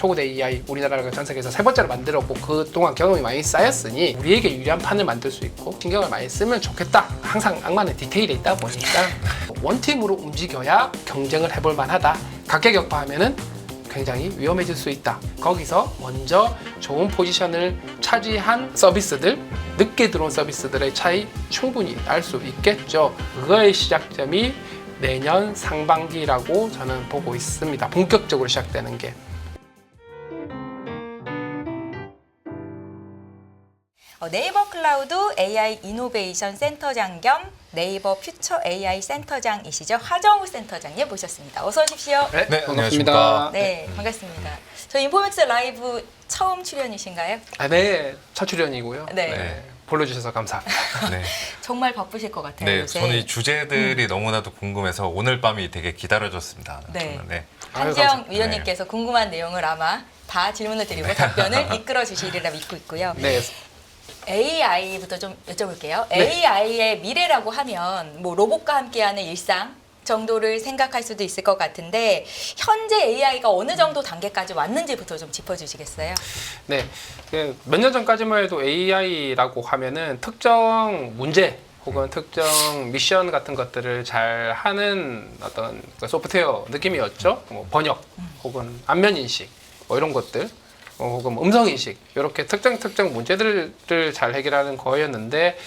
토굿 AI 우리나라가 전 세계에서 세 번째로 만들었고 그동안 경험이 많이 쌓였으니 우리에게 유리한 판을 만들 수 있고 신경을 많이 쓰면 좋겠다. 항상 악마는 디테일에 있다 보니까 원팀으로 움직여야 경쟁을 해볼 만하다. 각계격파하면은 굉장히 위험해질 수 있다. 거기서 먼저 좋은 포지션을 차지한 서비스들, 늦게 들어온 서비스들의 차이 충분히 알 수 있겠죠. 그거의 시작점이 내년 상반기라고 저는 보고 있습니다. 본격적으로 시작되는 게. 네이버 클라우드 AI 이노베이션 센터장 겸 네이버 퓨처 AI 센터장이시죠. 하정우 센터장님 모셨습니다. 어서 오십시오. 네, 반갑습니다. 안녕하십니까. 네, 반갑습니다. 저 인포맥스 라이브 처음 출연이신가요? 네, 첫 출연이고요. 네. 불러주셔서 감사합니다. 네, 정말 바쁘실 것 같아요. 네, 요새. 저는 이 주제들이 너무나도 궁금해서 오늘 밤이 되게 기다려졌습니다. 네. 저는, 네. 한지영 감사합니다. 위원님께서 궁금한 내용을 아마 다 질문을 드리고 답변을 이끌어 주시리라 믿고 있고요. 네, AI부터 좀 여쭤볼게요. 네. AI의 미래라고 하면 뭐 로봇과 함께하는 일상 정도를 생각할 수도 있을 것 같은데 현재 AI가 어느 정도 단계까지 왔는지부터 좀 짚어주시겠어요? 네. 몇 년 전까지만 해도 AI라고 하면은 특정 문제 혹은 특정 미션 같은 것들을 잘 하는 어떤 소프트웨어 느낌이었죠. 뭐 번역 혹은 안면 인식 뭐 이런 것들. 혹은 음성 인식 이렇게 특정 문제들을 잘 해결하는 거였는데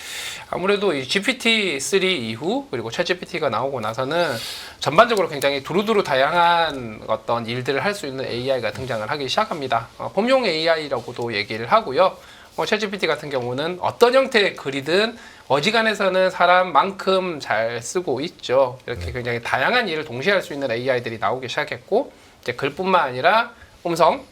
아무래도 이 GPT-3 이후 그리고 챗GPT가 나오고 나서는 전반적으로 굉장히 두루두루 다양한 어떤 일들을 할 수 있는 AI가 등장을 하기 시작합니다. 범용 AI라고도 얘기를 하고요. 챗GPT 같은 경우는 어떤 형태의 글이든 어지간해서는 사람만큼 잘 쓰고 있죠. 이렇게 굉장히 다양한 일을 동시에 할 수 있는 AI들이 나오기 시작했고 이제 글뿐만 아니라 음성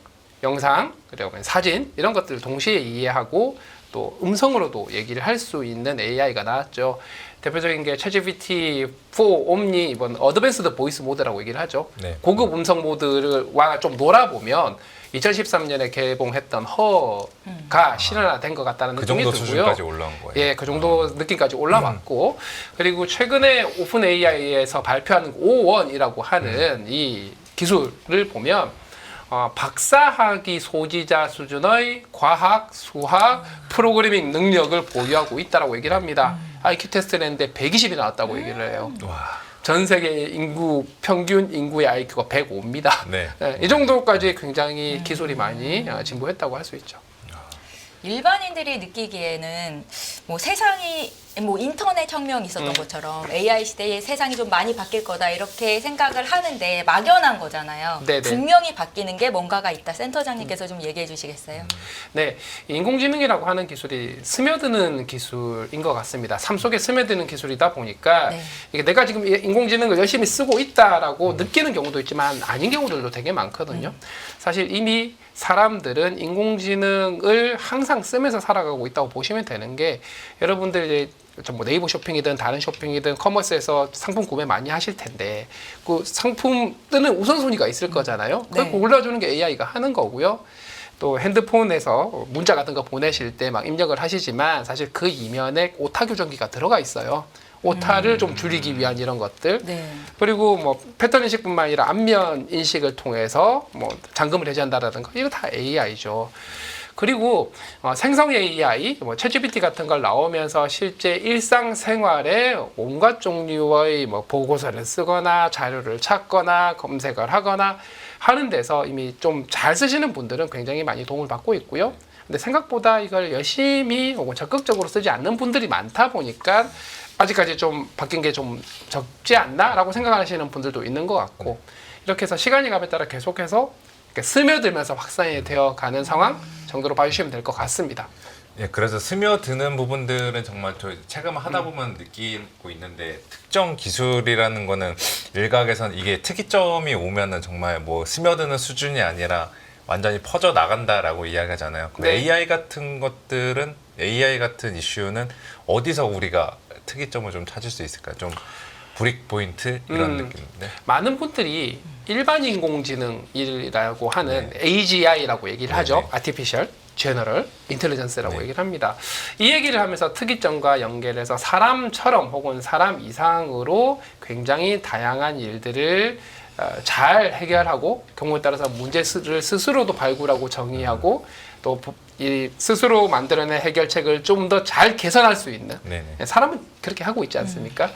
영상, 그리고 사진 이런 것들을 동시에 이해하고 또 음성으로도 얘기를 할 수 있는 AI가 나왔죠. 대표적인 게 챗GPT 4 옴니 이번 어드밴스드 보이스 모드라고 얘기를 하죠. 네. 고급 음성 모드와 좀 놀아보면 2013년에 개봉했던 허가 실현화된 것 같다는 그 느낌이 정도 들고요. 수준까지 올라온 거예요. 예, 그 정도 느낌까지 올라왔고 그리고 최근에 오픈 AI에서 발표하는 O1이라고 하는 이 기술을 보면 박사학위 소지자 수준의 과학, 수학, 프로그래밍 능력을 보유하고 있다고 얘기를 합니다. IQ 테스트를 했는데 120이 나왔다고 얘기를 해요. 와. 전 세계 인구 평균 인구의 IQ가 105입니다. 네. 이 정도까지 굉장히 기술이 많이 진보했다고 할 수 있죠. 일반인들이 느끼기에는 뭐 세상이 뭐 인터넷 혁명이 있었던 것처럼 AI 시대에 세상이 좀 많이 바뀔 거다 이렇게 생각을 하는데 막연한 거잖아요. 네네. 분명히 바뀌는 게 뭔가가 있다. 센터장님께서 좀 얘기해 주시겠어요? 네, 인공지능이라고 하는 기술이 스며드는 기술인 것 같습니다. 삶 속에 스며드는 기술이다 보니까 네. 이게 내가 지금 인공지능을 열심히 쓰고 있다라고 느끼는 경우도 있지만 아닌 경우들도 되게 많거든요. 사실 이미 사람들은 인공지능을 항상 쓰면서 살아가고 있다고 보시면 되는 게 여러분들 이제 뭐 네이버 쇼핑이든 다른 쇼핑이든 커머스에서 상품 구매 많이 하실 텐데 그 상품 뜨는 우선순위가 있을 거잖아요. 그걸 네. 골라주는 게 AI가 하는 거고요. 또 핸드폰에서 문자 같은 거 보내실 때 막 입력을 하시지만 사실 그 이면에 오타 교정기가 들어가 있어요. 오타를 좀 줄이기 위한 이런 것들. 네. 그리고 뭐 패턴 인식뿐만 아니라 안면 인식을 통해서 뭐 잠금을 해제한다라든가 이거 다 AI죠. 그리고 생성 AI, 뭐 챗GPT 같은 걸 나오면서 실제 일상생활에 온갖 종류의 뭐 보고서를 쓰거나 자료를 찾거나 검색을 하거나 하는 데서 이미 좀 잘 쓰시는 분들은 굉장히 많이 도움을 받고 있고요. 근데 생각보다 이걸 열심히 혹은 적극적으로 쓰지 않는 분들이 많다 보니까 아직까지 좀 바뀐 게 좀 적지 않나라고 생각하시는 분들도 있는 것 같고 이렇게 해서 시간이 감에 따라 계속해서 스며들면서 확산이 되어 가는 상황 정도로 봐주시면 될 것 같습니다. 예, 그래서 스며드는 부분들은 정말 저 체감하다 보면 느끼고 있는데 특정 기술이라는 거는 일각에선 이게 특이점이 오면은 정말 뭐 스며드는 수준이 아니라 완전히 퍼져 나간다라고 이야기하잖아요. 근데 네. AI 같은 것들은 AI 같은 이슈는 어디서 우리가 특이점을 좀 찾을 수 있을까요? 좀 브릭 포인트 이런 느낌인데. 많은 분들이 일반 인공지능이라고 하는 AGI라고 얘기를 하죠. 네네. Artificial General Intelligence라고 네. 얘기를 합니다. 이 얘기를 하면서 특이점과 연결해서 사람처럼 혹은 사람 이상으로 굉장히 다양한 일들을 잘 해결하고 경우에 따라서 문제를 스스로도 발굴하고 정의하고 또 이 스스로 만들어낸 해결책을 좀 더 잘 개선할 수 있는 네네. 사람은 그렇게 하고 있지 않습니까?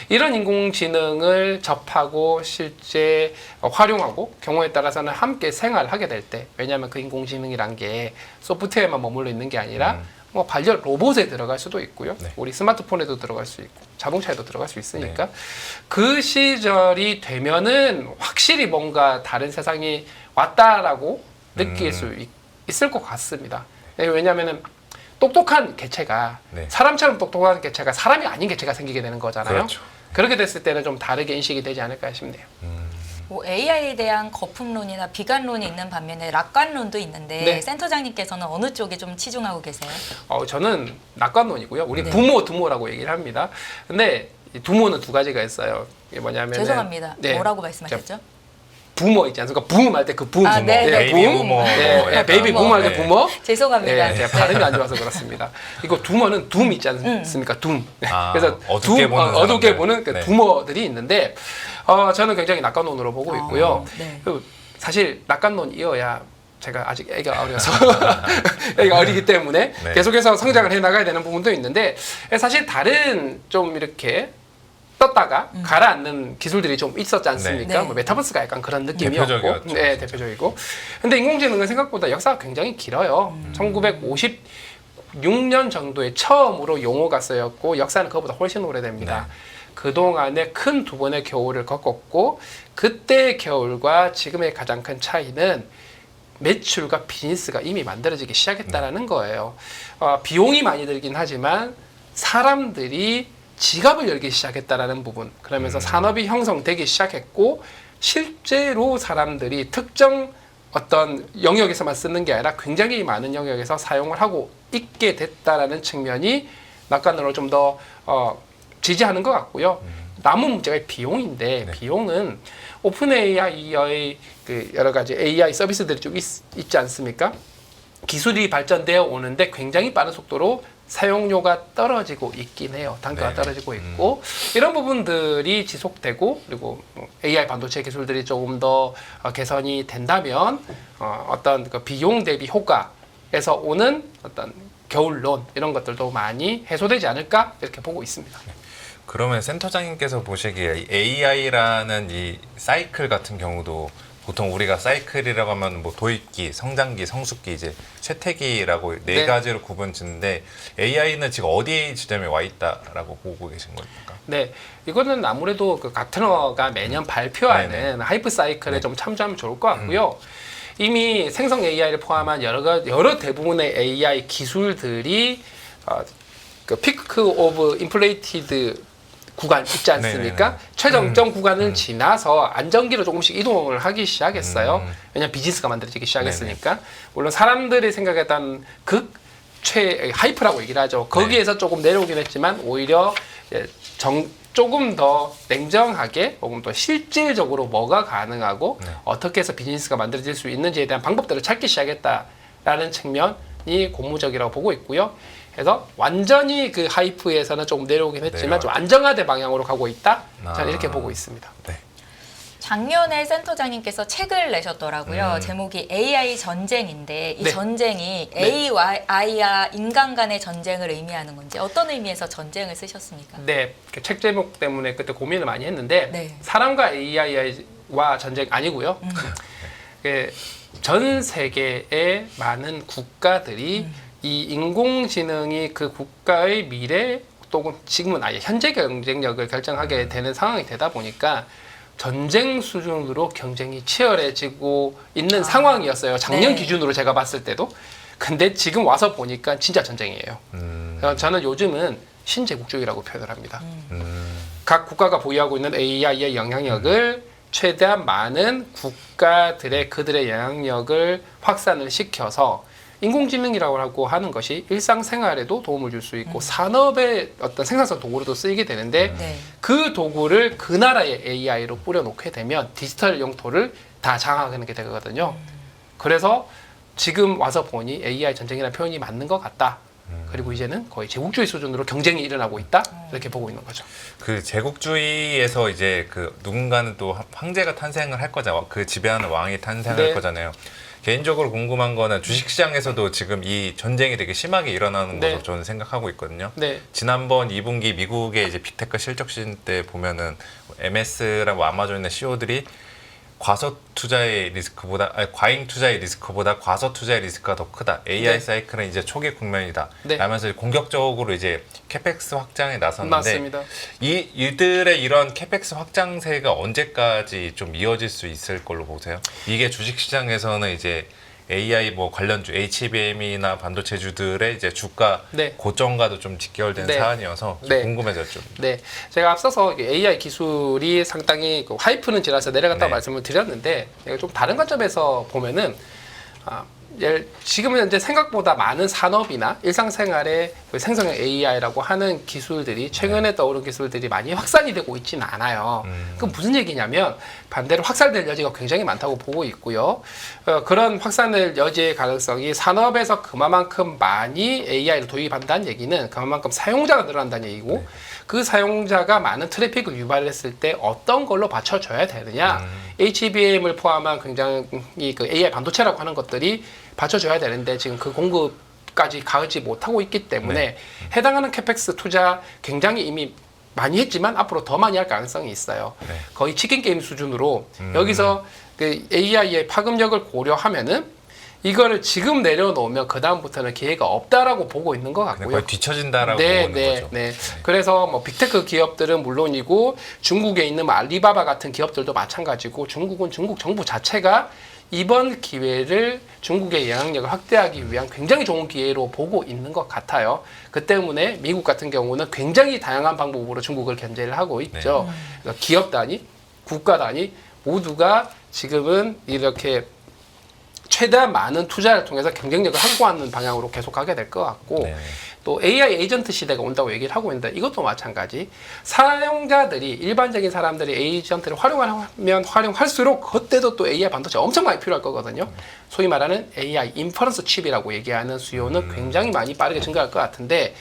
이런 인공지능을 접하고 실제 활용하고 경우에 따라서는 함께 생활하게 될 때 왜냐하면 그 인공지능이란 게 소프트웨어만 머물러 있는 게 아니라 뭐 반려 로봇에 들어갈 수도 있고요. 네. 우리 스마트폰에도 들어갈 수 있고 자동차에도 들어갈 수 있으니까 그 시절이 되면은 확실히 뭔가 다른 세상이 왔다라고 느낄 수 있을 것 같습니다. 왜냐하면은 똑똑한 개체가 네. 사람처럼 똑똑한 개체가 사람이 아닌 개체가 생기게 되는 거잖아요. 그렇죠. 그렇게 됐을 때는 좀 다르게 인식이 되지 않을까 싶네요. 뭐 AI에 대한 거품론이나 비관론이 있는 반면에 낙관론도 있는데 네. 센터장님께서는 어느 쪽에 좀 치중하고 계세요? 저는 낙관론이고요. 우리 네. 두모, 두모라고 얘기를 합니다. 근데 이 두모는 두 가지가 있어요. 이게 뭐냐면 죄송합니다. 뭐라고 말씀하셨죠? 부모 있지 않습니까? 부모 할 때 그 부모. 아, 네, 네, 베이비 부모. 부모. 네, 베이비 부모 할 때 네. 부모. 죄송합니다. 네, 제가 발음이 안 좋아서 그렇습니다. 이거 두모는 둠 있지 않습니까? 둠. 아, 그래서 어둡게 보는 어둡게 사람들. 보는 그 네. 두모들이 있는데 저는 굉장히 낙관론으로 보고 있고요. 네. 그 사실 낙관론이어야 제가 아직 애가 어려서 애가 어리기 때문에 네. 계속해서 성장을 해 나가야 되는 부분도 있는데 사실 다른 좀 이렇게 떴다가 가라앉는 기술들이 좀 있었지 않습니까? 네. 뭐 메타버스가 약간 그런 느낌이었고, 대표적이었죠, 네, 진짜. 대표적이고. 근데 인공지능은 생각보다 역사가 굉장히 길어요. 1956년 정도에 처음으로 용어가 쓰였고 역사는 그것보다 훨씬 오래됩니다. 그 동안에 큰 두 번의 겨울을 겪었고 그때의 겨울과 지금의 가장 큰 차이는 매출과 비즈니스가 이미 만들어지기 시작했다라는 거예요. 비용이 많이 들긴 하지만 사람들이 지갑을 열기 시작했다라는 부분. 그러면서 산업이 형성되기 시작했고 실제로 사람들이 특정 어떤 영역에서만 쓰는 게 아니라 굉장히 많은 영역에서 사용을 하고 있게 됐다라는 측면이 낙관으로 좀 더 지지하는 것 같고요. 남은 문제가 비용인데 비용은 오픈 AI의 그 여러 가지 AI 서비스들이 좀 있지 않습니까? 기술이 발전되어 오는데 굉장히 빠른 속도로 사용료가 떨어지고 있긴 해요. 단가가 네. 떨어지고 있고 이런 부분들이 지속되고 그리고 뭐 AI 반도체 기술들이 조금 더 개선이 된다면 어떤 그 비용 대비 효과에서 오는 어떤 겨울론 이런 것들도 많이 해소되지 않을까 이렇게 보고 있습니다. 그러면 센터장님께서 보시기에 AI라는 이 사이클 같은 경우도 보통 우리가 사이클이라고 하면 뭐 도입기, 성장기, 성숙기, 이제 쇠퇴기라고 네 네. 가지로 구분짓는데 AI는 지금 어디 지점에 와 있다라고 보고 계신 겁니까? 네, 이거는 아무래도 그 가트너가 매년 발표하는 네네. 하이프 사이클에 네. 좀 참조하면 좋을 것 같고요. 이미 생성 AI를 포함한 여러 대부분의 AI 기술들이 그 피크 오브 인플레이티드 구간 있지 않습니까? 네네네. 최정점 구간을 지나서 안정기로 조금씩 이동을 하기 시작했어요. 왜냐하면 비즈니스가 만들어지기 시작했으니까. 물론 사람들이 생각했던 하이프라고 얘기를 하죠. 거기에서 조금 내려오긴 했지만 오히려 조금 더 냉정하게 조금 더 실질적으로 뭐가 가능하고 어떻게 해서 비즈니스가 만들어질 수 있는지에 대한 방법들을 찾기 시작했다라는 측면이 고무적이라고 보고 있고요. 그래서 완전히 그 하이프에서는 조금 내려오긴 했지만 좀 안정화된 방향으로 가고 있다. 저는 이렇게 보고 있습니다. 네. 작년에 센터장님께서 책을 내셨더라고요. 제목이 AI 전쟁인데 이 네. 전쟁이 네. AI와 인간 간의 전쟁을 의미하는 건지 어떤 의미에서 전쟁을 쓰셨습니까? 네, 그 책 제목 때문에 그때 고민을 많이 했는데 네. 사람과 AI와 전쟁 아니고요. 전 세계의 많은 국가들이 이 인공지능이 그 국가의 미래 또는 지금은 아예 현재 경쟁력을 결정하게 되는 상황이 되다 보니까 전쟁 수준으로 경쟁이 치열해지고 있는 상황이었어요. 작년 네. 기준으로 제가 봤을 때도. 근데 지금 와서 보니까 진짜 전쟁이에요. 그래서 저는 요즘은 신제국주의라고 표현을 합니다. 각 국가가 보유하고 있는 AI의 영향력을 최대한 많은 국가들의 그들의 영향력을 확산을 시켜서 인공지능이라고 하는 것이 일상생활에도 도움을 줄 수 있고 산업의 어떤 생산성 도구로도 쓰이게 되는데 네. 그 도구를 그 나라의 AI로 뿌려놓게 되면 디지털 영토를 다 장악하는 게 되거든요. 그래서 지금 와서 보니 AI 전쟁이라는 표현이 맞는 것 같다. 그리고 이제는 거의 제국주의 수준으로 경쟁이 일어나고 있다 이렇게 보고 있는 거죠. 그 제국주의에서 이제 그 누군가는 또 황제가 탄생을 할 거잖아요. 그 지배하는 왕이 탄생할 네. 거잖아요. 개인적으로 궁금한 거는 주식시장에서도 지금 이 전쟁이 되게 심하게 일어나는 네. 것으로 저는 생각하고 있거든요. 네. 지난번 2분기 미국의 이제 빅테크 실적 시즌 때 보면은 MS라고 아마존의 CEO들이 과소 투자의 리스크보다 과잉 투자의 리스크보다 과소 투자의 리스크가 더 크다. AI 네. 사이클은 이제 초기 국면이다. 네. 라면서 공격적으로 이제 캐펙스 확장에 나섰는데 맞습니다. 이들의 이런 캐펙스 확장세가 언제까지 좀 이어질 수 있을 걸로 보세요? 이게 주식시장에서는 이제 AI 뭐 관련주 HBM이나 반도체주들의 이제 주가 네. 고점과도 좀 직결된 네. 사안이어서 좀 네. 궁금해서 좀. 네, 제가 앞서서 AI 기술이 상당히 그 하이프는 지나서 내려갔다고 네. 말씀을 드렸는데 좀 다른 관점에서 보면은 지금은 현재 생각보다 많은 산업이나 일상생활에 그 생성형 AI라고 하는 기술들이 최근에 떠오른 기술들이 많이 확산이 되고 있지는 않아요. 그럼 무슨 얘기냐면 반대로 확산될 여지가 굉장히 많다고 보고 있고요. 그런 확산될 여지의 가능성이 산업에서 그만큼 많이 AI를 도입한다는 얘기는 그만큼 사용자가 늘어난다는 얘기고 네. 그 사용자가 많은 트래픽을 유발했을 때 어떤 걸로 받쳐줘야 되느냐 HBM을 포함한 굉장히 그 AI 반도체라고 하는 것들이 받쳐줘야 되는데 지금 그 공급까지 가지 못하고 있기 때문에 네. 해당하는 캐펙스 투자 굉장히 이미 많이 했지만 앞으로 더 많이 할 가능성이 있어요. 네. 거의 치킨 게임 수준으로 여기서 그 AI의 파급력을 고려하면은 이거를 지금 내려놓으면 그 다음부터는 기회가 없다라고 보고 있는 것 같고요. 거의 뒤처진다라고 네, 보는 네, 거죠. 네. 그래서 뭐 빅테크 기업들은 물론이고 중국에 있는 뭐 알리바바 같은 기업들도 마찬가지고 중국은 중국 정부 자체가 이번 기회를 중국의 영향력을 확대하기 위한 굉장히 좋은 기회로 보고 있는 것 같아요. 그 때문에 미국 같은 경우는 굉장히 다양한 방법으로 중국을 견제를 하고 있죠. 그러니까 기업 단위, 국가 단위 모두가 지금은 이렇게 최대한 많은 투자를 통해서 경쟁력을 확보하는 방향으로 계속 가게 될 것 같고 네. 또 AI 에이전트 시대가 온다고 얘기를 하고 있는데 이것도 마찬가지. 사용자들이 일반적인 사람들이 에이전트를 활용하면 활용할수록 그때도 또 AI 반도체 엄청 많이 필요할 거거든요. 소위 말하는 AI 인퍼런스 칩이라고 얘기하는 수요는 굉장히 많이 빠르게 증가할 것 같은데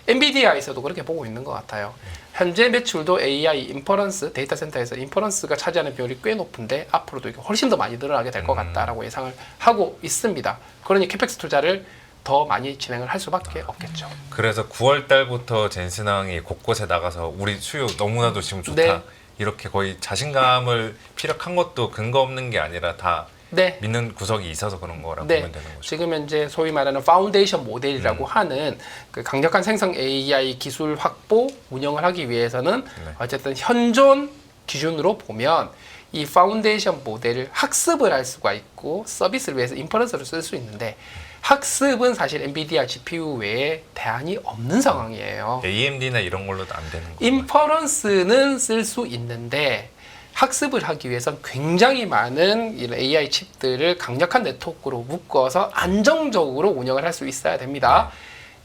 엔비디아에서도 그렇게 보고 있는 것 같아요. 현재 매출도 AI 인퍼런스 데이터 센터에서 인퍼런스가 차지하는 비율이 꽤 높은데 앞으로도 이게 훨씬 더 많이 늘어나게 될 것 같다라고 예상을 하고 있습니다. 그러니 캐펙스 투자를 더 많이 진행을 할 수밖에 없겠죠. 그래서 9월 달부터 젠슨왕이 곳곳에 나가서 우리 수요 너무나도 지금 좋다. 네. 이렇게 거의 자신감을 피력한 것도 근거 없는 게 아니라 다 네. 믿는 구석이 있어서 그런 거라고 네, 보면 되는 거죠. 지금 현재 소위 말하는 파운데이션 모델이라고 하는 그 강력한 생성 AI 기술 확보 운영을 하기 위해서는 네. 어쨌든 현존 기준으로 보면 이 파운데이션 모델을 학습을 할 수가 있고 서비스를 위해서 인퍼런스를 쓸 수 있는데 학습은 사실 엔비디아 GPU 외에 대안이 없는 상황이에요. AMD나 이런 걸로도 안 되는 거예요. 인퍼런스는 쓸 수 있는데 학습을 하기 위해선 굉장히 많은 이런 AI 칩들을 강력한 네트워크로 묶어서 안정적으로 운영을 할 수 있어야 됩니다.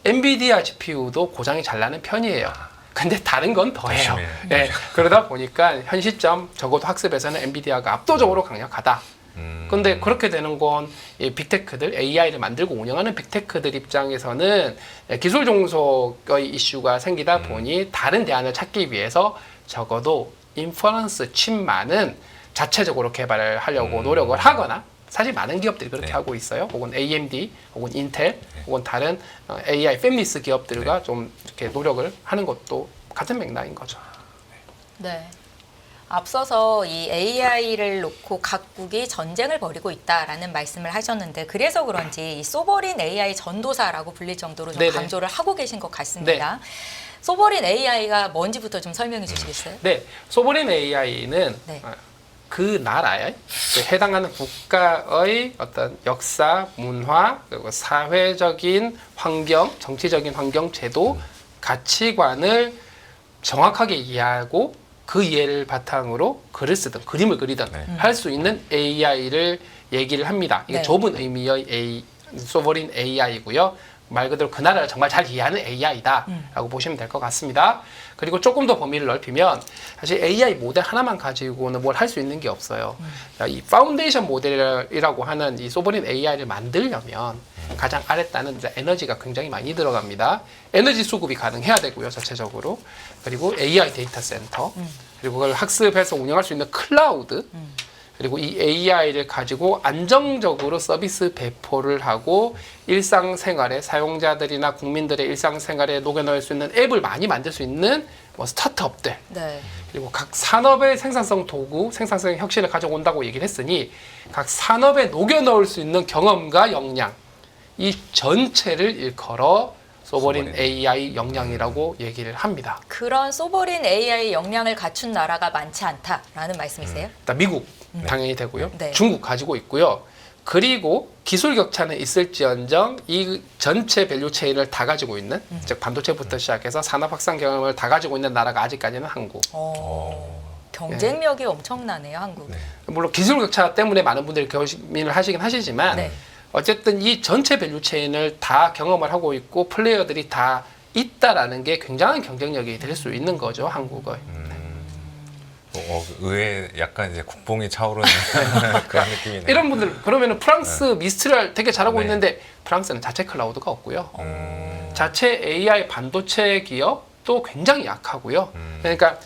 엔비디아 GPU도 고장이 잘 나는 편이에요. 근데 다른 건 더해요. 조심해요. 네, 그러다 보니까 현 시점 적어도 학습에서는 엔비디아가 압도적으로 강력하다. 근데 그렇게 되는 건 이 빅테크들, AI를 만들고 운영하는 빅테크들 입장에서는 기술 종속의 이슈가 생기다 보니 다른 대안을 찾기 위해서 적어도 인퍼런스 칩만은 자체적으로 개발을 하려고 노력을 하거나 사실 많은 기업들이 그렇게 네. 하고 있어요. 혹은 AMD, 혹은 인텔, 혹은 다른 AI 팹리스 기업들과 좀 이렇게 노력을 하는 것도 같은 맥락인 거죠. 네. 앞서서 이 AI를 놓고 각국이 전쟁을 벌이고 있다라는 말씀을 하셨는데 그래서 그런지 이 소버린 AI 전도사라고 불릴 정도로 좀 네네. 강조를 하고 계신 것 같습니다. 소버린 AI가 뭔지부터 좀 설명해 주시겠어요? 네, 소버린 AI는 네. 그 나라에 그 해당하는 국가의 어떤 역사, 문화, 그리고 사회적인 환경, 정치적인 환경, 제도, 가치관을 정확하게 이해하고 그 이해를 바탕으로 글을 쓰든 그림을 그리든 할 수 있는 AI를 얘기를 합니다. 이게 네. 좁은 의미의 소버린 AI고요. 말 그대로 그 나라를 정말 잘 이해하는 AI다라고 보시면 될 것 같습니다. 그리고 조금 더 범위를 넓히면 사실 AI 모델 하나만 가지고는 뭘 할 수 있는 게 없어요. 이 파운데이션 모델이라고 하는 이 소버린 AI를 만들려면 가장 아래 단은 이제 에너지가 굉장히 많이 들어갑니다. 에너지 수급이 가능해야 되고요, 전체적으로. 그리고 AI 데이터 센터, 그리고 그걸 학습해서 운영할 수 있는 클라우드, 그리고 이 AI를 가지고 안정적으로 서비스 배포를 하고 일상생활에 사용자들이나 국민들의 일상생활에 녹여넣을 수 있는 앱을 많이 만들 수 있는 뭐 스타트업들, 네. 그리고 각 산업의 생산성 도구, 생산성 혁신을 가져온다고 얘기를 했으니 각 산업에 녹여넣을 수 있는 경험과 역량, 이 전체를 일컬어 소버린 AI 역량이라고 얘기를 합니다. 그런 소버린 AI 역량을 갖춘 나라가 많지 않다라는 말씀이세요? 일단 미국 당연히 되고요. 네. 중국 가지고 있고요. 그리고 기술 격차는 있을지언정 이 전체 밸류 체인을 다 가지고 있는, 즉 반도체부터 시작해서 산업 확산 경험을 다 가지고 있는 나라가 아직까지는 한국. 경쟁력이 엄청나네요, 한국. 네. 물론 기술 격차 때문에 많은 분들이 고민을 하시긴 하시지만 네. 어쨌든 이 전체 밸류 체인을 다 경험을 하고 있고 플레이어들이 다 있다라는 게 굉장한 경쟁력이 될 수 있는 거죠, 한국의. 의외 약간 이제 국뽕이 차오르는 그런 느낌이네요. 이런 분들 그러면은 프랑스 미스트랄 되게 잘하고 네. 있는데 프랑스는 자체 클라우드가 없고요. 자체 AI 반도체 기업도 굉장히 약하고요. 그러니까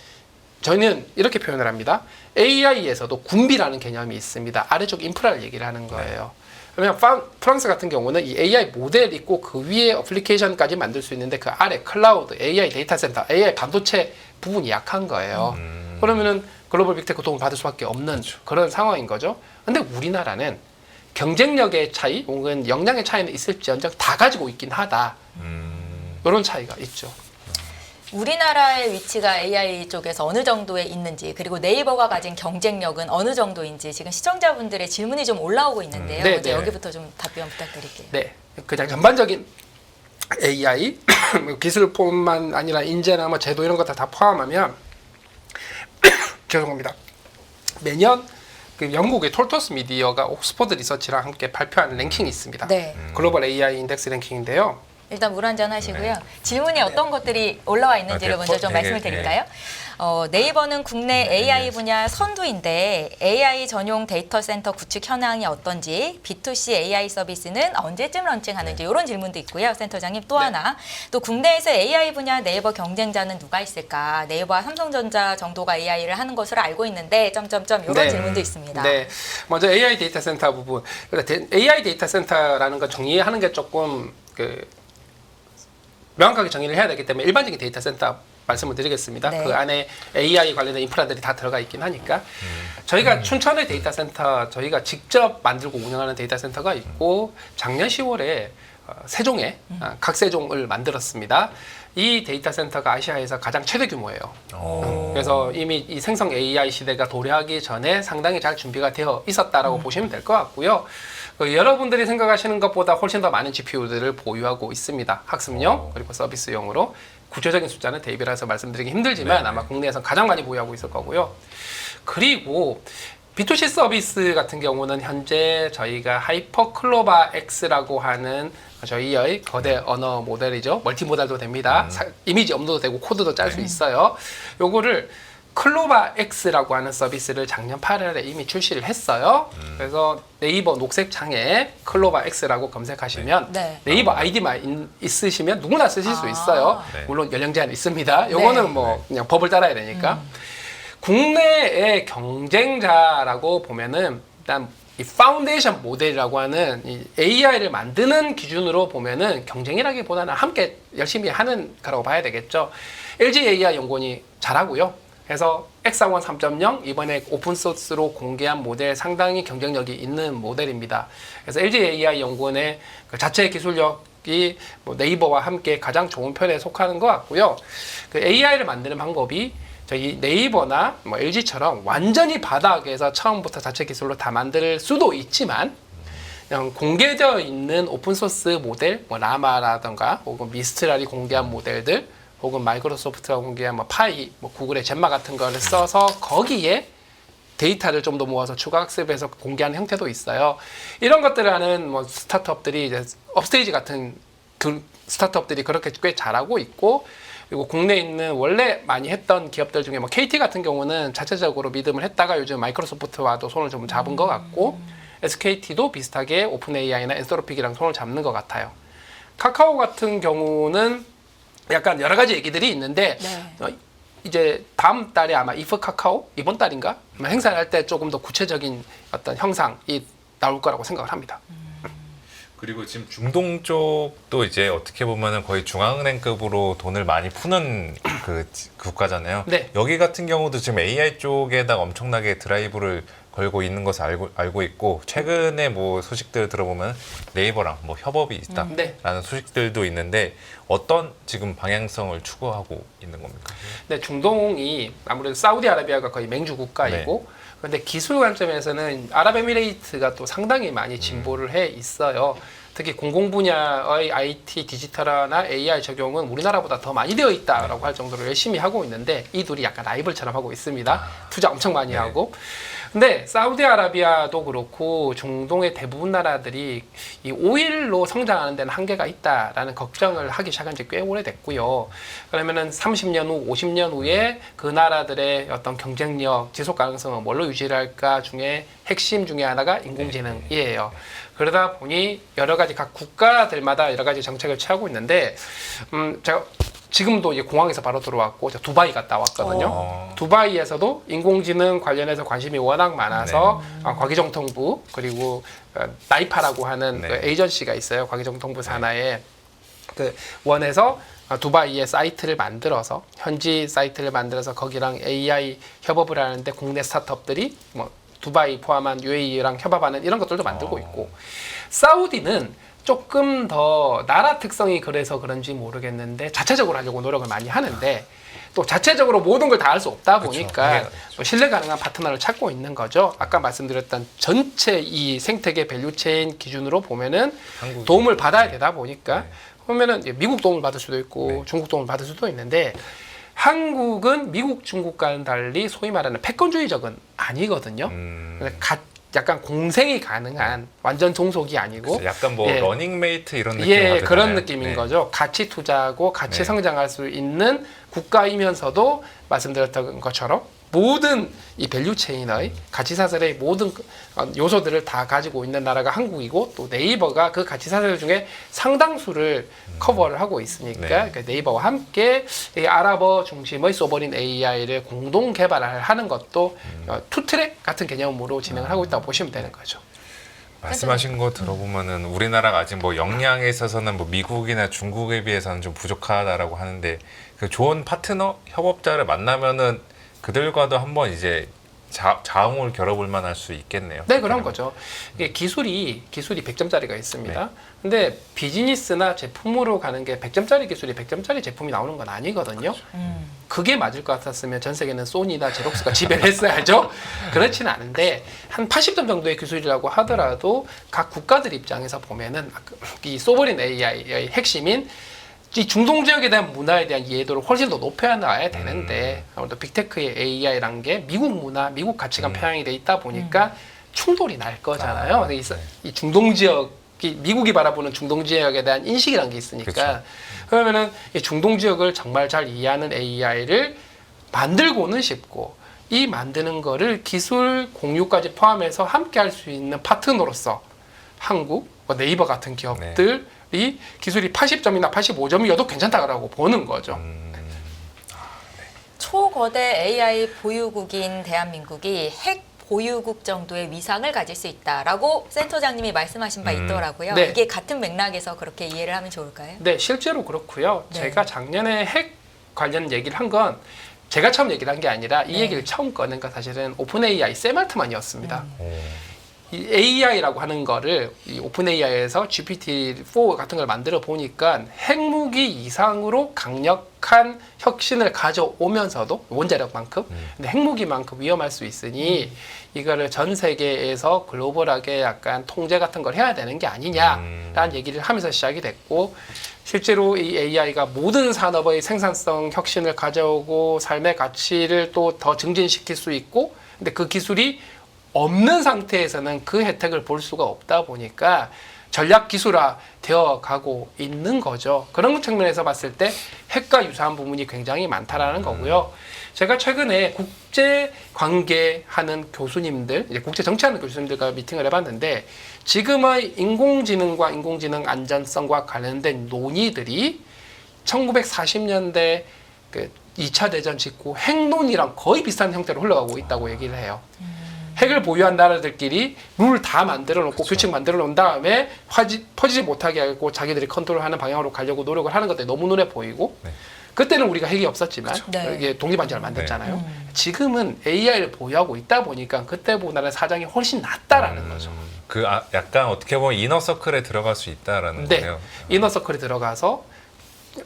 저는 이렇게 표현을 합니다. AI에서도 군비라는 개념이 있습니다. 아래쪽 인프라를 얘기를 하는 거예요. 그러면 프랑스 같은 경우는 이 AI 모델 있고 그 위에 어플리케이션까지 만들 수 있는데 그 아래 클라우드, AI 데이터 센터, AI 반도체 부분이 약한 거예요. 그러면은 글로벌 빅테크 도움을 받을 수밖에 없는 그런 상황인 거죠. 근데 우리나라는 경쟁력의 차이 혹은 역량의 차이는 있을지언정 다 가지고 있긴 하다. 이런 차이가 있죠. 우리나라의 위치가 AI 쪽에서 어느 정도에 있는지, 그리고 네이버가 가진 경쟁력은 어느 정도인지 지금 시청자분들의 질문이 좀 올라오고 있는데요. 네, 이제 네. 여기부터 좀 답변 부탁드릴게요. 네, 그냥 전반적인 AI 기술뿐만 아니라 인재나 뭐 제도 이런 것 다 포함하면 죄송합니다. 매년 그 영국의 톨토스 미디어가 옥스퍼드 리서치랑 함께 발표하는 랭킹이 있습니다. 네. 글로벌 AI 인덱스 랭킹인데요. 일단 물 한잔 하시고요. 질문이 어떤 것들이 올라와 있는지를 아, 먼저 좀 되게, 말씀을 드릴까요? 네이버는 국내 AI 분야 선두인데 AI 전용 데이터 센터 구축 현황이 어떤지, B2C AI 서비스는 언제쯤 런칭하는지 이런 질문도 있고요. 센터장님 또 하나, 또 국내에서 AI 분야 네이버 경쟁자는 누가 있을까? 네이버와 삼성전자 정도가 AI를 하는 것으로 알고 있는데 점점점 이런 질문도 있습니다. 네, 먼저 AI 데이터 센터 부분. AI 데이터 센터라는 거 정의하는 게 조금 명확하게 정의를 해야 되기 때문에 일반적인 데이터 센터 말씀을 드리겠습니다. 네. 그 안에 AI 관련된 인프라들이 다 들어가 있긴 하니까. 저희가 춘천의 데이터 센터, 저희가 직접 만들고 운영하는 데이터 센터가 있고 작년 10월에 세종에 각세종을 만들었습니다. 이 데이터 센터가 아시아에서 가장 최대 규모예요. 그래서 이미 이 생성 AI 시대가 도래하기 전에 상당히 잘 준비가 되어 있었다라고 보시면 될 것 같고요. 여러분들이 생각하시는 것보다 훨씬 더 많은 GPU들을 보유하고 있습니다. 학습용 그리고 서비스용으로. 구체적인 숫자는 대비라서 말씀드리기 힘들지만 네네. 아마 국내에서 가장 많이 보유하고 있을 거고요. 그리고 B2C 서비스 같은 경우는 현재 저희가 하이퍼클로바 X라고 하는 저희의 거대 언어 모델이죠. 멀티모달도 됩니다. 이미지 업로드 되고 코드도 짤 수 있어요. 요거를 클로바 X라고 하는 서비스를 작년 8월에 이미 출시를 했어요. 그래서 네이버 녹색 창에 클로바 X라고 검색하시면 네. 네이버 아이디만 있으시면 누구나 쓰실 수 있어요. 네. 물론 연령 제한 있습니다. 요거는 네. 뭐 그냥 법을 따라야 되니까. 국내의 경쟁자라고 보면은 일단 이 파운데이션 모델이라고 하는 이 AI를 만드는 기준으로 보면은 경쟁이라기보다는 함께 열심히 하는 거라고 봐야 되겠죠. LG AI 연구원이 잘하고요. 그래서 X1 3.0 이번에 오픈소스로 공개한 모델 상당히 경쟁력이 있는 모델입니다. 그래서 LG AI 연구원의 그 자체 기술력이 뭐 네이버와 함께 가장 좋은 편에 속하는 것 같고요. 그 AI를 만드는 방법이 저희 네이버나 뭐 LG처럼 완전히 바닥에서 처음부터 자체 기술로 다 만들 수도 있지만 그냥 공개되어 있는 오픈소스 모델, 뭐 라마라던가 혹은 미스트랄이 공개한 모델들 혹은 마이크로소프트가 공개한 뭐 파이, 뭐 구글의 젬마 같은 거를 써서 거기에 데이터를 좀 더 모아서 추가 학습해서 공개하는 형태도 있어요. 이런 것들을 하는 뭐 스타트업들이 이제 업스테이지 같은 스타트업들이 그렇게 꽤 잘하고 있고, 그리고 국내에 있는 원래 많이 했던 기업들 중에 뭐 KT 같은 경우는 자체적으로 믿음을 했다가 요즘 마이크로소프트와도 손을 좀 잡은 것 같고, SKT도 비슷하게 오픈 AI나 엔소로픽이랑 손을 잡는 것 같아요. 카카오 같은 경우는 약간 여러 가지 얘기들이 있는데 네. 이제 다음 달에 아마 이프 카카오 이번 달인가 아마 행사를 할 때 조금 더 구체적인 어떤 형상이 나올 거라고 생각을 합니다. 그리고 지금 중동 쪽도 이제 어떻게 보면은 거의 중앙은행급으로 돈을 많이 푸는 그 국가잖아요. 네. 여기 같은 경우도 지금 AI 쪽에다가 엄청나게 드라이브를 걸고 있는 것을 알고 있고, 최근에 뭐 소식들 들어보면 네이버랑 뭐 협업이 있다라는 네. 소식들도 있는데, 어떤 지금 방향성을 추구하고 있는 겁니까? 네, 중동이 아무래도 사우디아라비아가 거의 맹주 국가이고, 그런데 기술 관점에서는 아랍에미레이트가 또 상당히 많이 진보를 해 있어요. 특히 공공 분야의 IT, 디지털화나 AI 적용은 우리나라보다 더 많이 되어 있다라고 할 정도로 열심히 하고 있는데, 이 둘이 약간 라이벌처럼 하고 있습니다. 투자 엄청 많이 네. 하고. 근데 사우디아라비아도 그렇고 중동의 대부분 나라들이 이 오일로 성장하는 데는 한계가 있다라는 걱정을 하기 시작한 지 꽤 오래됐고요. 그러면은 30년 후, 50년 후에 그 나라들의 어떤 경쟁력, 지속 가능성을 뭘로 유지를 할까 중에 핵심 중에 하나가 인공지능이에요. 그러다 보니 여러 가지 각 국가들마다 여러 가지 정책을 취하고 있는데, 제가 지금도 이제 공항에서 바로 들어왔고, 저 두바이 갔다 왔거든요. 두바이에서도 인공지능 관련해서 관심이 워낙 많아서 과기정통부, 그리고 나이파라고 하는 네. 그 에이전시가 있어요. 과기정통부 산하에 그 원에서 두바이에 사이트를 만들어서, 현지 사이트를 만들어서 거기랑 AI 협업을 하는데 국내 스타트업들이 뭐 두바이 포함한 UAE랑 협업하는 이런 것들도 만들고 있고, 사우디는 조금 더 나라 특성이 그래서 그런지 모르겠는데 자체적으로 하려고 노력을 많이 하는데, 또 자체적으로 모든 걸 다 할 수 없다 보니까 그쵸. 또 신뢰 가능한 파트너를 찾고 있는 거죠. 아까 말씀드렸던 전체 이 생태계 밸류체인 기준으로 보면은 한국이. 도움을 받아야 되다 보니까 네. 보면은 이제 미국 도움을 받을 수도 있고 네. 중국 도움을 받을 수도 있는데, 한국은 미국, 중국과는 달리 소위 말하는 패권주의적은 아니거든요. 약간 공생이 가능한 완전 종속이 아니고, 그래서 약간 뭐 예. 러닝메이트 이런 느낌 예, 하잖아요. 그런 느낌인 네. 거죠. 같이 투자하고 같이 네. 성장할 수 있는 국가이면서도 말씀드렸던 것처럼 모든 이 밸류체인의 가치사슬의 모든 요소들을 다 가지고 있는 나라가 한국이고, 또 네이버가 그 가치사슬 중에 상당수를 커버를 하고 있으니까 네. 그러니까 네이버와 함께 이 아랍어 중심의 소버린 AI를 공동 개발을 하는 것도 투트랙 같은 개념으로 진행을 하고 있다고 보시면 되는 거죠. 말씀하신 거 들어보면은 우리나라가 아직 뭐 역량에 있어서는 뭐 미국이나 중국에 비해서는 좀 부족하다라고 하는데, 그 좋은 파트너, 협업자를 만나면은 그들과도 한번 이제 자웅을 겨뤄볼 만할 수 있겠네요. 네, 그런 거죠. 이게 기술이 100점짜리가 있습니다. 네. 근데 비즈니스나 제품으로 가는 게 100점짜리 기술이 100점짜리 제품이 나오는 건 아니거든요. 그게 맞을 것 같았으면 전 세계는 소니나 제록스가 지배를 했어야죠. 그렇지는 않은데 한 80점 정도의 기술이라고 하더라도 각 국가들 입장에서 보면은 이 소버린 AI의 핵심인 이 중동 지역에 대한 문화에 대한 이해도를 훨씬 더 높여야 나야 되는데, 아무래도 빅테크의 AI라는 게 미국 문화, 미국 가치관 편향이 돼 있다 보니까 충돌이 날 거잖아요. 이 중동 지역이 미국이 바라보는 중동 지역에 대한 인식이라는 게 있으니까. 그쵸. 그러면은 이 중동 지역을 정말 잘 이해하는 AI를 만들고는 싶고, 이 만드는 거를 기술 공유까지 포함해서 함께 할 수 있는 파트너로서 한국, 네이버 같은 기업들 이 기술이 80점이나 85점이어도 괜찮다라고 보는 거죠. 초거대 AI 보유국인 대한민국이 핵 보유국 정도의 위상을 가질 수 있다라고 센터장님이 말씀하신 바 있더라고요. 네. 이게 같은 맥락에서 그렇게 이해를 하면 좋을까요? 네, 실제로 그렇고요. 네. 제가 작년에 핵 관련 얘기를 한 건 제가 처음 얘기를 한 게 아니라 이 네. 얘기를 처음 꺼낸 건 사실은 오픈 AI 샘 알트만이었습니다. 이 AI라고 하는 거를 이 오픈 AI에서 GPT-4 같은 걸 만들어 보니까 핵무기 이상으로 강력한 혁신을 가져오면서도 원자력만큼, 근데 핵무기만큼 위험할 수 있으니 이거를 전 세계에서 글로벌하게 약간 통제 같은 걸 해야 되는 게 아니냐라는 얘기를 하면서 시작이 됐고, 실제로 이 AI가 모든 산업의 생산성 혁신을 가져오고 삶의 가치를 또 더 증진시킬 수 있고, 근데 그 기술이 없는 상태에서는 그 혜택을 볼 수가 없다 보니까 전략 기술화 되어 가고 있는 거죠. 그런 측면에서 봤을 때 핵과 유사한 부분이 굉장히 많다라는 거고요. 제가 최근에 국제 관계하는 교수님들, 이제 국제 정치하는 교수님들과 미팅을 해봤는데 지금의 인공지능과 인공지능 안전성과 관련된 논의들이 1940년대 그 2차 대전 직후 핵논이랑 거의 비슷한 형태로 흘러가고 있다고 얘기를 해요. 핵을 보유한 나라들끼리 룰 다 만들어 놓고 규칙 만들어 놓은 다음에 퍼지지 못하게 하고 자기들이 컨트롤하는 방향으로 가려고 노력을 하는 것들이 너무 눈에 보이고 네. 그때는 우리가 핵이 없었지만 네. 이게 독립반지를 만들었잖아요. 지금은 AI를 보유하고 있다 보니까 그때보다는 사정이 훨씬 낫다라는 거죠. 약간 어떻게 보면 이너서클에 들어갈 수 있다라는 네. 거네요. 이너서클이 들어가서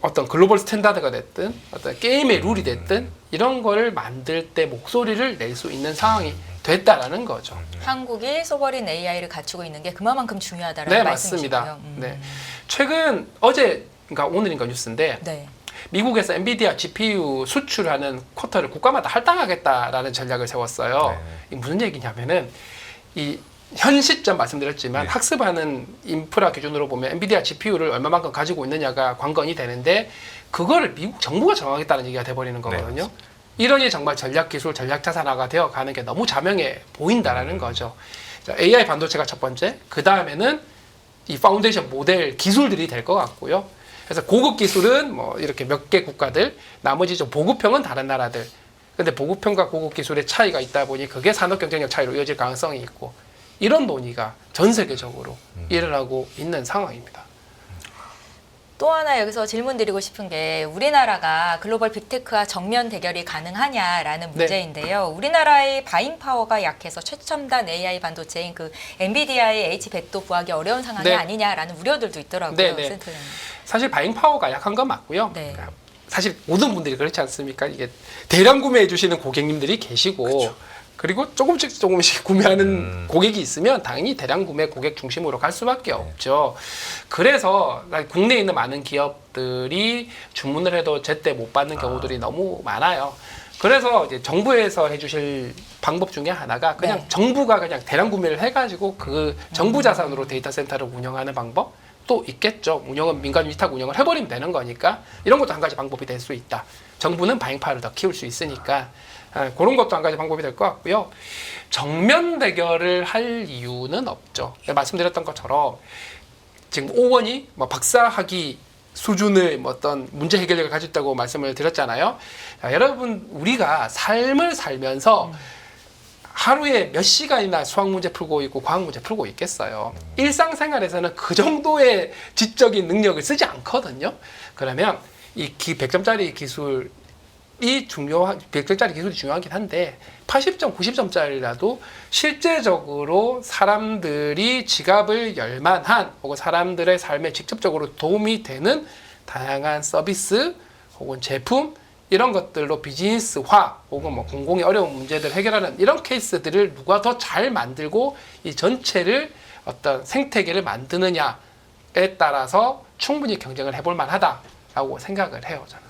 어떤 글로벌 스탠다드가 됐든 어떤 게임의 룰이 됐든 이런 거를 만들 때 목소리를 낼 수 있는 상황이 됐다라는 거죠. 한국이 소버린 AI를 갖추고 있는 게 그만큼 중요하다라는 네, 말씀이시고요. 맞습니다. 네. 최근 어제인가 오늘인가 뉴스인데 네. 미국에서 엔비디아 GPU 수출하는 쿼터를 국가마다 할당하겠다라는 전략을 세웠어요. 네. 이게 무슨 얘기냐면은 이 현 시점 말씀드렸지만 네. 학습하는 인프라 기준으로 보면 엔비디아 GPU를 얼마만큼 가지고 있느냐가 관건이 되는데 그거를 미국 정부가 정하겠다는 얘기가 돼버리는 거거든요. 네, 이러니 정말 전략 기술, 전략 자산화가 되어 가는 게 너무 자명해 보인다라는 거죠. 자, AI 반도체가 첫 번째, 그 다음에는 이 파운데이션 모델 기술들이 될 것 같고요. 그래서 고급 기술은 뭐 이렇게 몇 개 국가들, 나머지 좀 보급형은 다른 나라들. 근데 보급형과 고급 기술의 차이가 있다 보니 그게 산업 경쟁력 차이로 이어질 가능성이 있고 이런 논의가 전 세계적으로 일어나고 있는 상황입니다. 또 하나 여기서 질문 드리고 싶은 게 우리나라가 글로벌 빅테크와 정면 대결이 가능하냐라는 문제인데요. 우리나라의 바잉 파워가 약해서 최첨단 AI 반도체인 그 엔비디아의 H100도 구하기 어려운 상황이 네. 아니냐라는 우려들도 있더라고요. 네, 네. 센터장님. 사실 바잉 파워가 약한 건 맞고요. 네. 사실 모든 분들이 그렇지 않습니까? 이게 대량 구매해 주시는 고객님들이 계시고 그리고 조금씩 구매하는 고객이 있으면 당연히 대량 구매 고객 중심으로 갈 수밖에 없죠. 그래서 국내에 있는 많은 기업들이 주문을 해도 제때 못 받는 경우들이 너무 많아요. 그래서 이제 정부에서 해주실 방법 중에 하나가 그냥 네. 정부가 그냥 대량 구매를 해가지고 그 정부 자산으로 데이터 센터를 운영하는 방법 또 있겠죠. 운영은 민간 위탁 운영을 해버리면 되는 거니까 이런 것도 한 가지 방법이 될 수 있다. 정부는 바잉파워를 더 키울 수 있으니까 그런 것도 한 가지 방법이 될 것 같고요. 정면 대결을 할 이유는 없죠. 말씀드렸던 것처럼 지금 오원이 뭐 박사학위 수준의 뭐 어떤 문제 해결력을 가지고 있다고 말씀을 드렸잖아요. 자, 여러분 우리가 삶을 살면서 하루에 몇 시간이나 수학 문제 풀고 있고 과학 문제 풀고 있겠어요. 일상생활에서는 그 정도의 지적인 능력을 쓰지 않거든요. 그러면 이 100점짜리 기술이 100점짜리 기술이 중요하긴 한데 80점, 90점짜리라도 실제적으로 사람들이 지갑을 열만한 혹은 사람들의 삶에 직접적으로 도움이 되는 다양한 서비스 혹은 제품 이런 것들로 비즈니스화 혹은 뭐 공공의 어려운 문제들 해결하는 이런 케이스들을 누가 더 잘 만들고 이 전체를 어떤 생태계를 만드느냐에 따라서 충분히 경쟁을 해볼 만하다라고 생각을 해요, 저는.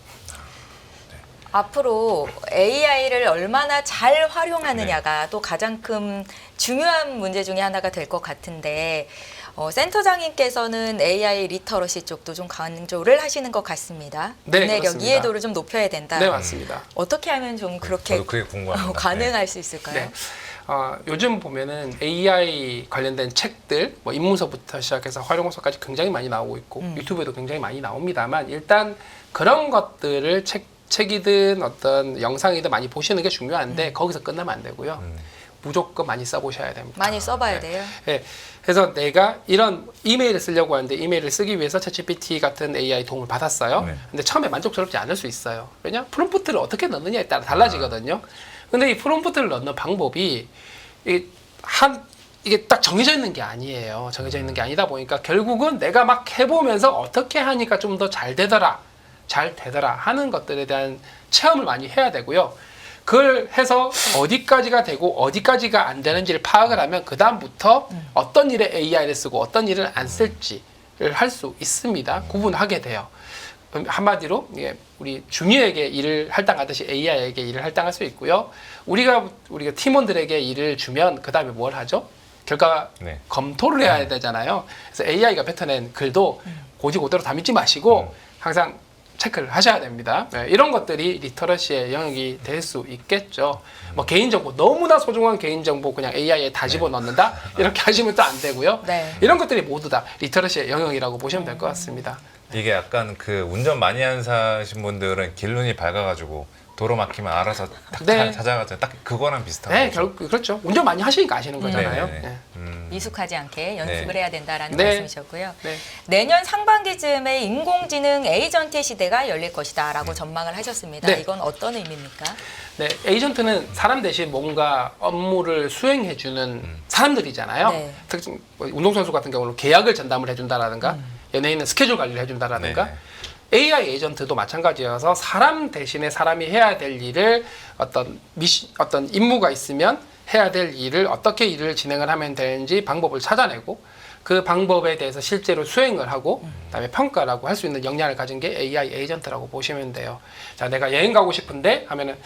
앞으로 AI를 얼마나 잘 활용하느냐가 또 가장 큰 중요한 문제 중에 하나가 될 것 같은데 센터장님께서는 AI 리터러시 쪽도 좀 강조를 하시는 것 같습니다. 네, 문해력, 그렇습니다. 이해도를 좀 높여야 된다. 네, 맞습니다. 어떻게 하면 좀 그렇게 저도 그게 궁금합니다. 가능할 수 있을까요? 네. 요즘 보면은 AI 관련된 책들, 뭐 입문서부터 시작해서 활용서까지 굉장히 많이 나오고 있고 유튜브에도 굉장히 많이 나옵니다만 일단 그런 것들을 책이든 어떤 영상이든 많이 보시는 게 중요한데 거기서 끝나면 안 되고요. 무조건 많이 써보셔야 됩니다. 많이 써봐야 네. 돼요. 네. 그래서 내가 이런 이메일을 쓰려고 하는데 이메일을 쓰기 위해서 챗GPT 같은 AI 도움을 받았어요. 네. 근데 처음에 만족스럽지 않을 수 있어요. 왜냐? 프롬프트를 어떻게 넣느냐에 따라 달라지거든요. 근데 이 프롬프트를 넣는 방법이 이게 딱 정해져 있는 게 아니에요. 정해져 있는 게 아니다 보니까 결국은 내가 막 해보면서 어떻게 하니까 좀 더 잘 되더라 하는 것들에 대한 체험을 많이 해야 되고요. 그걸 해서 어디까지가 되고 어디까지가 안 되는지를 파악을 하면 그 다음부터 어떤 일에 AI를 쓰고 어떤 일을 안 쓸지를 할 수 있습니다. 구분하게 돼요. 한마디로 우리 주니어에게 일을 할당하듯이 AI에게 일을 할당할 수 있고요. 우리가 팀원들에게 일을 주면 그 다음에 뭘 하죠? 결과 네. 검토를 해야 되잖아요. 그래서 AI가 뱉어낸 글도 고지고대로 다 믿지 마시고 항상 체크를 하셔야 됩니다. 이런 것들이 리터러시의 영역이 될 수 있겠죠. 뭐 개인정보, 너무나 소중한 개인정보 그냥 AI에 다 집어넣는다? 이렇게 하시면 또 안 되고요. 네. 이런 것들이 모두 다 리터러시의 영역이라고 보시면 될 것 같습니다. 이게 약간 그 운전 많이 하신 분들은 길눈이 밝아가지고 도로 막히면 알아서 딱 네. 찾아가죠. 딱 그거랑 비슷한 네, 거죠. 그렇죠. 운전 많이 하시니까 아시는 거잖아요. 네네네. 네. 미숙하지 않게 연습을 네. 해야 된다라는 네. 말씀이셨고요. 네. 내년 상반기쯤에 인공지능 에이전트 시대가 열릴 것이다라고 전망을 하셨습니다. 네. 이건 어떤 의미입니까? 네, 에이전트는 사람 대신 뭔가 업무를 수행해주는 사람들이잖아요. 네. 특히 뭐 운동선수 같은 경우는 계약을 전담을 해준다라든가 연예인은 스케줄 관리를 해준다라든가 네네. AI 에이전트도 마찬가지여서 사람 대신에 사람이 해야 될 일을 어떤 임무가 있으면 해야 될 일을 어떻게 일을 진행을 하면 되는지 방법을 찾아내고 그 방법에 대해서 실제로 수행을 하고 그다음에 평가라고 할 수 있는 역량을 가진 게 AI 에이전트라고 보시면 돼요. 자, 내가 여행 가고 싶은데 하면은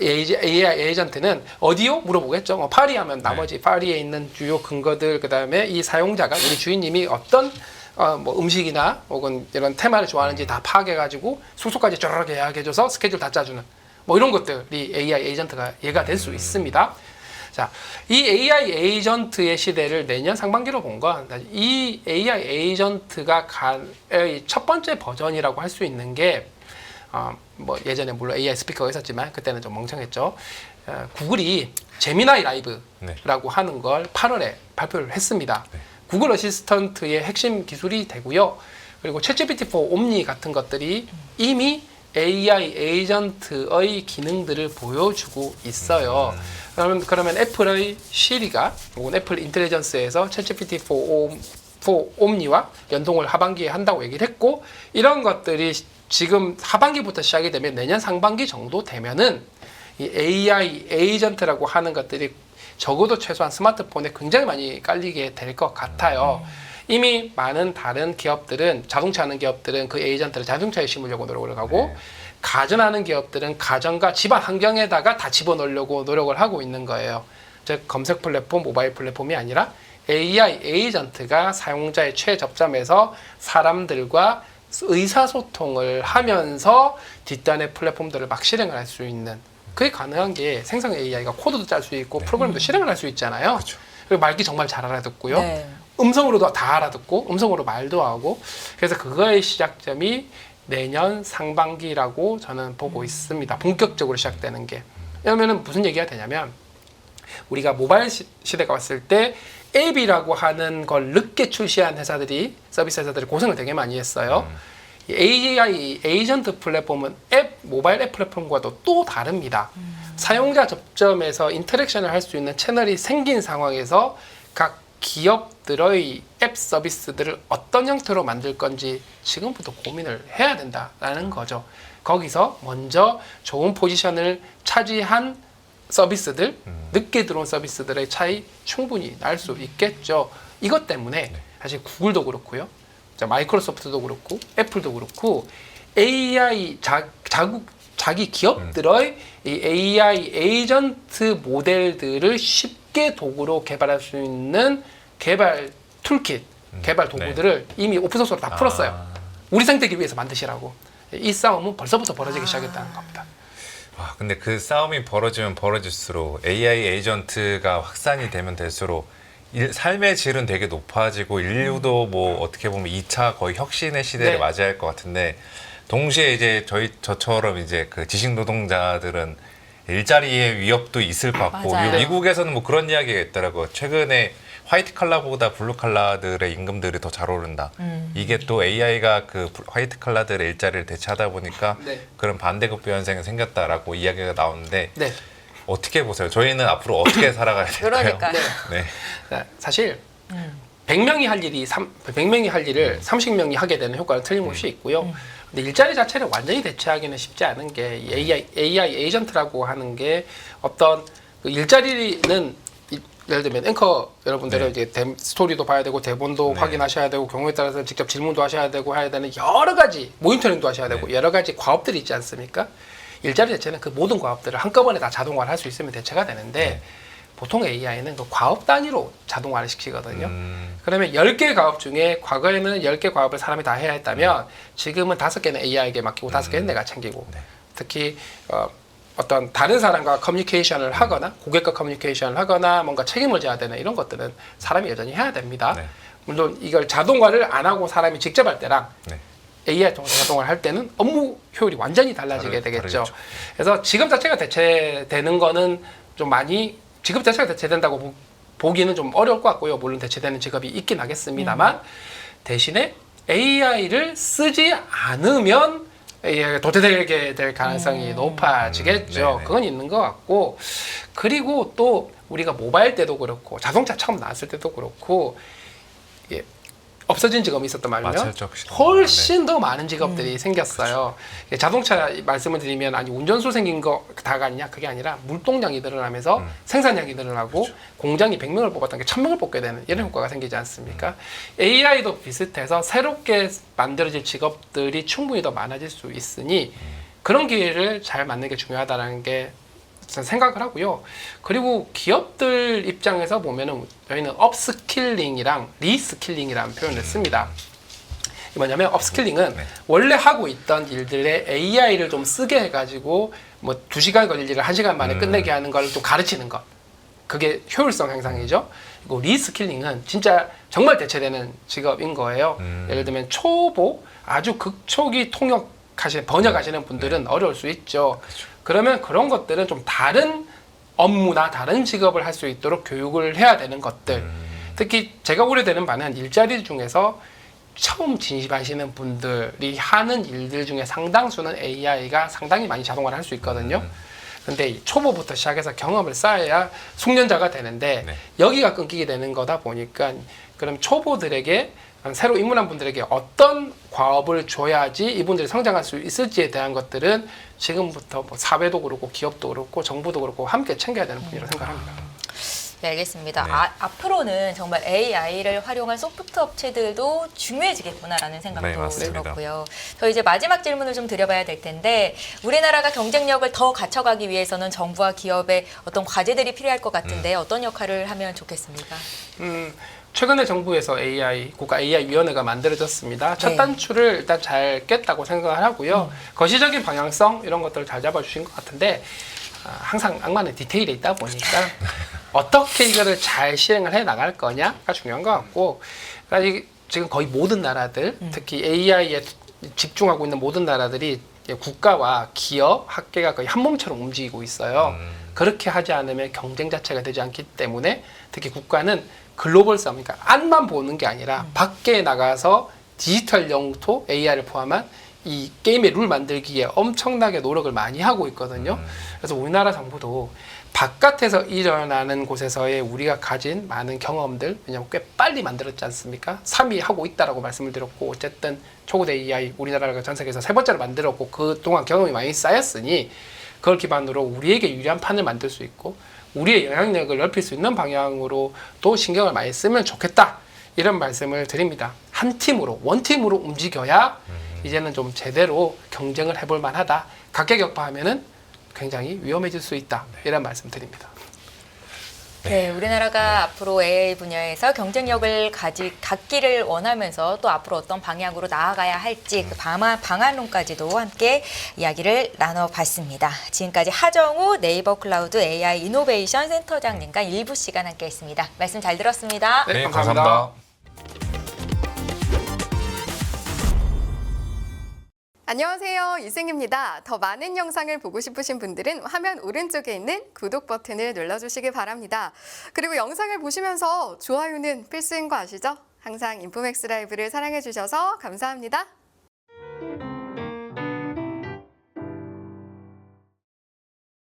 AI 에이전트는 어디요? 물어보겠죠. 파리하면 나머지 파리에 있는 주요 근거들 그다음에 이 사용자가 우리 주인님이 어떤 뭐 음식이나 혹은 이런 테마를 좋아하는지 다 파악해가지고 숙소까지 쩌르륵 예약해줘서 스케줄 다 짜주는 뭐 이런 것들이 AI 에이전트가 얘가 될 수 있습니다. 자, 이 AI 에이전트의 시대를 내년 상반기로 본 건 이 AI 에이전트가 첫 번째 버전이라고 할 수 있는 게 뭐 예전에 물론 AI 스피커가 있었지만 그때는 좀 멍청했죠. 구글이 제미나이 라이브라고 하는 걸 8월에 발표를 했습니다. 구글 어시스턴트의 핵심 기술이 되고요. 그리고 챗GPT 4 옴니 같은 것들이 이미 AI 에이전트의 기능들을 보여주고 있어요. 그러면 애플의 시리가 혹은 애플 인텔리전스에서 챗GPT 4 옴니와 연동을 하반기에 한다고 얘기를 했고 이런 것들이 지금 하반기부터 시작이 되면 내년 상반기 정도 되면은 이 AI 에이전트라고 하는 것들이 적어도 최소한 스마트폰에 굉장히 많이 깔리게 될 것 같아요. 이미 많은 다른 기업들은 자동차 하는 기업들은 그 에이전트를 자동차에 심으려고 노력을 하고 가전하는 기업들은 가전과 집안 환경에다가 다 집어넣으려고 노력을 하고 있는 거예요. 즉 검색 플랫폼, 모바일 플랫폼이 아니라 AI 에이전트가 사용자의 최접점에서 사람들과 의사소통을 하면서 뒷단의 플랫폼들을 막 실행을 할 수 있는 그게 가능한 게 생성 AI가 코드도 짤 수 있고 프로그램도 실행을 할 수 있잖아요. 그렇죠. 그리고 말기 정말 잘 알아듣고요. 네. 음성으로도 다 알아듣고 음성으로 말도 하고 그래서 그거의 시작점이 내년 상반기라고 저는 보고 있습니다. 본격적으로 시작되는 게. 그러면은 무슨 얘기가 되냐면 우리가 모바일 시대가 왔을 때 앱이라고 하는 걸 늦게 출시한 회사들이 서비스 회사들이 고생을 되게 많이 했어요. 이 AI 에이전트 플랫폼은 모바일 앱 플랫폼과도 또 다릅니다. 사용자 접점에서 인터랙션을 할 수 있는 채널이 생긴 상황에서 각 기업들의 앱 서비스들을 어떤 형태로 만들 건지 지금부터 고민을 해야 된다라는 거죠. 거기서 먼저 좋은 포지션을 차지한 서비스들, 늦게 들어온 서비스들의 차이 충분히 날 수 있겠죠. 이것 때문에 사실 구글도 그렇고요. 마이크로소프트도 그렇고 애플도 그렇고 AI 자기 기업들의 이 AI 에이전트 모델들을 쉽게 도구로 개발할 수 있는 개발 툴킷, 개발 도구들을 이미 오픈소스로 다 풀었어요. 우리 생태계 위해서 만드시라고. 이 싸움은 벌써부터 벌어지기 시작했다는 겁니다. 와, 근데 그 싸움이 벌어지면 벌어질수록 AI 에이전트가 확산이 되면 될수록 삶의 질은 되게 높아지고 인류도 뭐 어떻게 보면 2차 거의 혁신의 시대를 네. 맞이할 것 같은데 동시에 이제 저처럼 이제 그 지식 노동자들은 일자리의 위협도 있을 것 같고 맞아요. 미국에서는 뭐 그런 이야기가 있더라고요. 최근에 화이트 칼라보다 블루 칼라들의 임금들이 더 잘 오른다. 이게 또 AI가 그 화이트 칼라들의 일자리를 대체하다 보니까 네. 그런 반대급부 현상이 생겼다라고 이야기가 나오는데 네. 어떻게 보세요? 저희는 앞으로 어떻게 살아가야 될까요? 그러니까요. 네. 사실 100명이 할 일이 100명이 할 일을 30명이 하게 되는 효과는 틀림없이 있고요. 근데 일자리 자체를 완전히 대체하기는 쉽지 않은 게 AI 에이전트라고 하는 게 어떤 그 일자리는 예를 들면 앵커 여러분들은 이제 스토리도 봐야 되고 대본도 확인하셔야 되고 경우에 따라서 직접 질문도 하셔야 되고 해야 되는 여러 가지 모니터링도 하셔야 되고 여러 가지 과업들이 있지 않습니까? 일자리 대체는 그 모든 과업들을 한꺼번에 다 자동화를 할 수 있으면 대체가 되는데 보통 AI는 그 과업 단위로 자동화를 시키거든요. 그러면 10개 과업 중에 과거에는 10개 과업을 사람이 다 해야 했다면 지금은 5개는 AI에게 맡기고 5개는 내가 챙기고 네. 특히 어떤 다른 사람과 커뮤니케이션을 하거나 고객과 커뮤니케이션을 하거나 뭔가 책임을 져야 되는 이런 것들은 사람이 여전히 해야 됩니다. 네. 물론 이걸 자동화를 안 하고 사람이 직접 할 때랑 네. AI 통해서 자동화를 할 때는 업무 효율이 완전히 달라지게 되겠죠. 다르겠죠. 그래서 직업 자체가 대체되는 거는 좀 많이 직업 자체가 대체된다고 보기는 좀 어려울 것 같고요. 물론 대체되는 직업이 있긴 하겠습니다만 대신에 AI를 쓰지 않으면 AI가 도태되게 될 가능성이 높아지겠죠. 네네. 그건 있는 것 같고 그리고 또 우리가 모바일 때도 그렇고 자동차 처음 나왔을 때도 그렇고 예, 없어진 직업이 있었단 말이에요. 마찰적 시도. 훨씬 더 많은 직업들이 생겼어요. 예, 자동차 말씀을 드리면 아니 운전수 생긴 거 다가 아니냐 그게 아니라 물동량이 늘어나면서 생산량이 늘어나고 공장이 100명을 뽑았던 게 1000명을 뽑게 되는 이런 효과가 생기지 않습니까? AI도 비슷해서 새롭게 만들어질 직업들이 충분히 더 많아질 수 있으니 그런 기회를 잘 맞는 게 중요하다는 게 저는 생각을 하고요. 그리고 기업들 입장에서 보면은 저희는 업스킬링이랑 리스킬링이라는 표현을 씁니다. 이게 뭐냐면 업스킬링은 네. 원래 하고 있던 일들에 AI를 좀 쓰게 해가지고 뭐 2시간 걸릴 일을 1시간 만에 끝내게 하는 걸 좀 가르치는 것. 그게 효율성 향상이죠. 그리고 리스킬링은 진짜 정말 대체되는 직업인 거예요. 예를 들면 초보, 아주 극초기 번역하시는 분들은 어려울 수 있죠. 그러면 그런 것들은 좀 다른 업무나 다른 직업을 할 수 있도록 교육을 해야 되는 것들. 특히 제가 우려되는 바는 일자리 중에서 처음 진입하시는 분들이 하는 일들 중에 상당수는 AI가 상당히 많이 자동화를 할 수 있거든요. 근데 이 초보부터 시작해서 경험을 쌓아야 숙련자가 되는데 네. 여기가 끊기게 되는 거다 보니까 그럼 초보들에게 새로 입문한 분들에게 어떤 과업을 줘야지 이분들이 성장할 수 있을지에 대한 것들은 지금부터 뭐 사회도 그렇고 기업도 그렇고 정부도 그렇고 함께 챙겨야 되는 분이라고 생각합니다. 네, 알겠습니다. 네. 앞으로는 정말 AI를 활용한 소프트 업체들도 중요해지겠구나라는 생각도 네, 맞습니다. 들었고요. 저 이제 마지막 질문을 좀 드려봐야 될 텐데 우리나라가 경쟁력을 더 갖춰가기 위해서는 정부와 기업의 어떤 과제들이 필요할 것 같은데 어떤 역할을 하면 좋겠습니까? 최근에 정부에서 국가 AI-위원회가 만들어졌습니다. 첫 네. 단추를 일단 잘 깼다고 생각을 하고요. 거시적인 방향성 이런 것들을 잘 잡아주신 것 같은데 항상 악마는 디테일에 있다 보니까 어떻게 이거를 잘 실행을 해 나갈 거냐가 중요한 것 같고 그러니까 지금 거의 모든 나라들 특히 AI에 집중하고 있는 모든 나라들이 국가와 기업, 학계가 거의 한 몸처럼 움직이고 있어요. 그렇게 하지 않으면 경쟁 자체가 되지 않기 때문에 특히 국가는 글로벌 싸움, 그러니까 안만 보는 게 아니라 밖에 나가서 디지털 영토, AI를 포함한 이 게임의 룰 만들기에 엄청나게 노력을 많이 하고 있거든요. 그래서 우리나라 정부도 바깥에서 일어나는 곳에서의 우리가 가진 많은 경험들, 왜냐하면 꽤 빨리 만들었지 않습니까? 3위 하고 있다라고 말씀을 드렸고 어쨌든 초고대 AI 우리나라가 전 세계에서 3번째로 만들었고 그동안 경험이 많이 쌓였으니 그걸 기반으로 우리에게 유리한 판을 만들 수 있고 우리의 영향력을 넓힐 수 있는 방향으로 또 신경을 많이 쓰면 좋겠다. 이런 말씀을 드립니다. 한 팀으로, 원팀으로 움직여야 이제는 좀 제대로 경쟁을 해볼 만하다. 각계격파하면은 굉장히 위험해질 수 있다. 이런 말씀 드립니다. 네, 우리나라가 앞으로 AI 분야에서 경쟁력을 갖기를 원하면서 또 앞으로 어떤 방향으로 나아가야 할지 그 방안론까지도 함께 이야기를 나눠봤습니다. 지금까지 하정우 네이버 클라우드 AI 이노베이션 센터장님과 일부 시간 함께했습니다. 말씀 잘 들었습니다. 네, 네, 감사합니다. 감사합니다. 안녕하세요. 이승입니다. 더 많은 영상을 보고 싶으신 분들은 화면 오른쪽에 있는 구독 버튼을 눌러주시기 바랍니다. 그리고 영상을 보시면서 좋아요는 필수인 거 아시죠? 항상 인포맥스 라이브를 사랑해 주셔서 감사합니다.